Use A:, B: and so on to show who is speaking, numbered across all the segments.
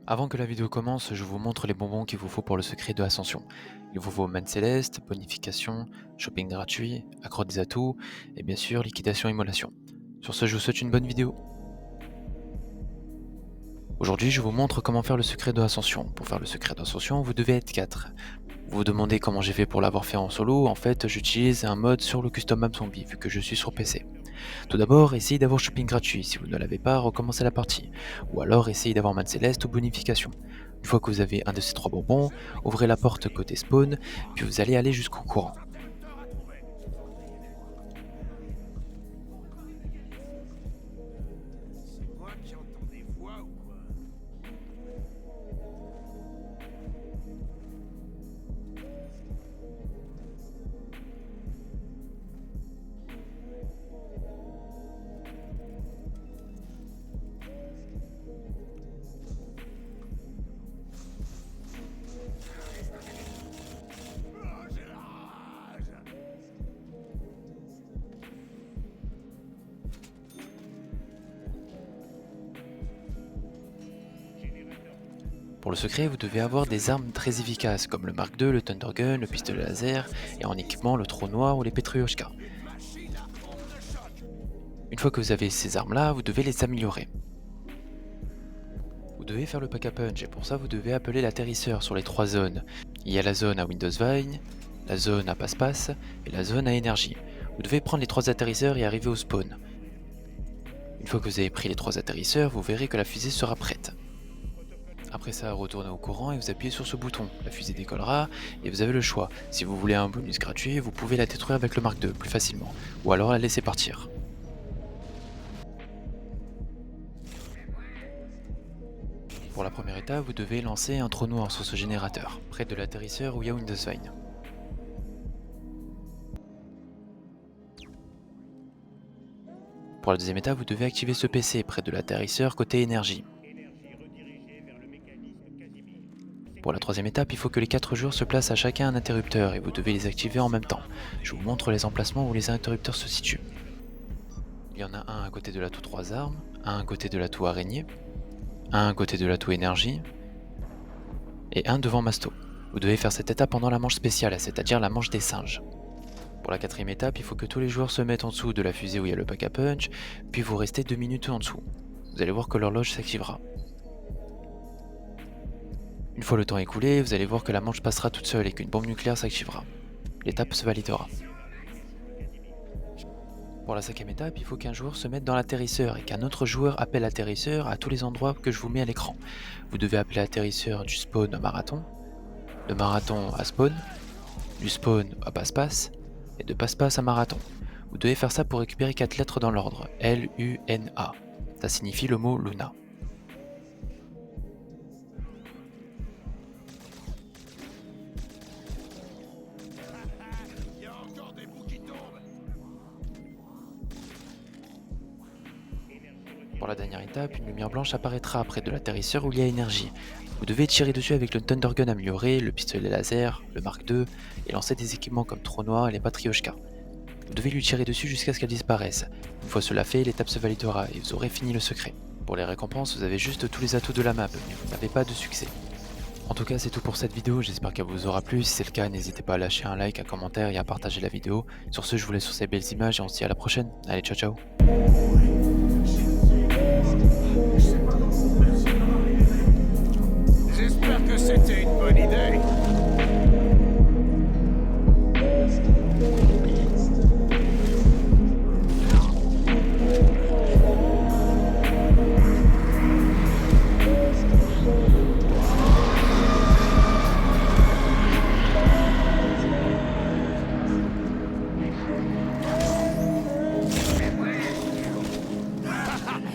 A: Avant que la vidéo commence, je vous montre les bonbons qu'il vous faut pour le secret de Ascension. Il vous faut Man Céleste, bonification, shopping gratuit, accro des atouts et bien sûr liquidation immolation. Sur ce, je vous souhaite une bonne vidéo. Aujourd'hui, je vous montre comment faire le secret de Ascension. Pour faire le secret d'Ascension, vous devez être 4. Vous vous demandez comment j'ai fait pour l'avoir fait en solo. En fait, j'utilise un mode sur le custom map zombie vu que je suis sur PC. Tout d'abord, essayez d'avoir shopping gratuit. Si vous ne l'avez pas, recommencez la partie. Ou alors, essayez d'avoir Man Céleste ou bonification. Une fois que vous avez un de ces trois bonbons, ouvrez la porte côté spawn, puis vous allez aller jusqu'au courant. Pour le secret, vous devez avoir des armes très efficaces, comme le Mark II, le Thunder Gun, le pistolet laser, et en équipement le trou noir ou les Petrioshka. Une fois que vous avez ces armes-là, vous devez les améliorer. Vous devez faire le pack-a-punch, et pour ça vous devez appeler l'atterrisseur sur les 3 zones. Il y a la zone à Windows Vine, la zone à passe-passe, et la zone à énergie. Vous devez prendre les 3 atterrisseurs et arriver au spawn. Une fois que vous avez pris les 3 atterrisseurs, vous verrez que la fusée sera prête. Après ça, retournez au courant et vous appuyez sur ce bouton. La fusée décollera et vous avez le choix. Si vous voulez un bonus gratuit, vous pouvez la détruire avec le Mark II plus facilement, ou alors la laisser partir. Pour la première étape, vous devez lancer un trou noir sur ce générateur, près de l'atterrisseur où il y a Windows Vine. Pour la deuxième étape, vous devez activer ce PC près de l'atterrisseur côté énergie. Pour la troisième étape, il faut que les 4 joueurs se placent à chacun un interrupteur et vous devez les activer en même temps. Je vous montre les emplacements où les interrupteurs se situent. Il y en a un à côté de l'atout 3 armes, un à côté de l'atout araignée, un à côté de l'atout énergie et un devant Masto. Vous devez faire cette étape pendant la manche spéciale, c'est-à-dire la manche des singes. Pour la quatrième étape, il faut que tous les joueurs se mettent en dessous de la fusée où il y a le pack-a-punch, puis vous restez 2 minutes en dessous. Vous allez voir que l'horloge s'activera. Une fois le temps écoulé, vous allez voir que la manche passera toute seule et qu'une bombe nucléaire s'activera. L'étape se validera. Pour la cinquième étape, il faut qu'un joueur se mette dans l'atterrisseur et qu'un autre joueur appelle l'atterrisseur à tous les endroits que je vous mets à l'écran. Vous devez appeler l'atterrisseur du spawn à marathon, de marathon à spawn, du spawn à passe-passe, et de passe-passe à marathon. Vous devez faire ça pour récupérer 4 lettres dans l'ordre, L-U-N-A. Ça signifie le mot Luna. Pour la dernière étape, une lumière blanche apparaîtra près de l'atterrisseur où il y a énergie. Vous devez tirer dessus avec le Thunder Gun amélioré, le pistolet laser, le Mark II, et lancer des équipements comme Trou Noir et les Patrioshka. Vous devez lui tirer dessus jusqu'à ce qu'elle disparaisse. Une fois cela fait, l'étape se validera et vous aurez fini le secret. Pour les récompenses, vous avez juste tous les atouts de la map, mais vous n'avez pas de succès. En tout cas, c'est tout pour cette vidéo, j'espère qu'elle vous aura plu. Si c'est le cas, n'hésitez pas à lâcher un like, un commentaire et à partager la vidéo. Sur ce, je vous laisse sur ces belles images et on se dit à la prochaine. Allez, ciao ciao.
B: J'espère que c'était une bonne idée.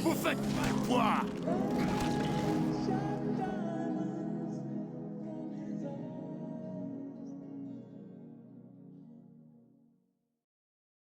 B: Vous faites pas quoi?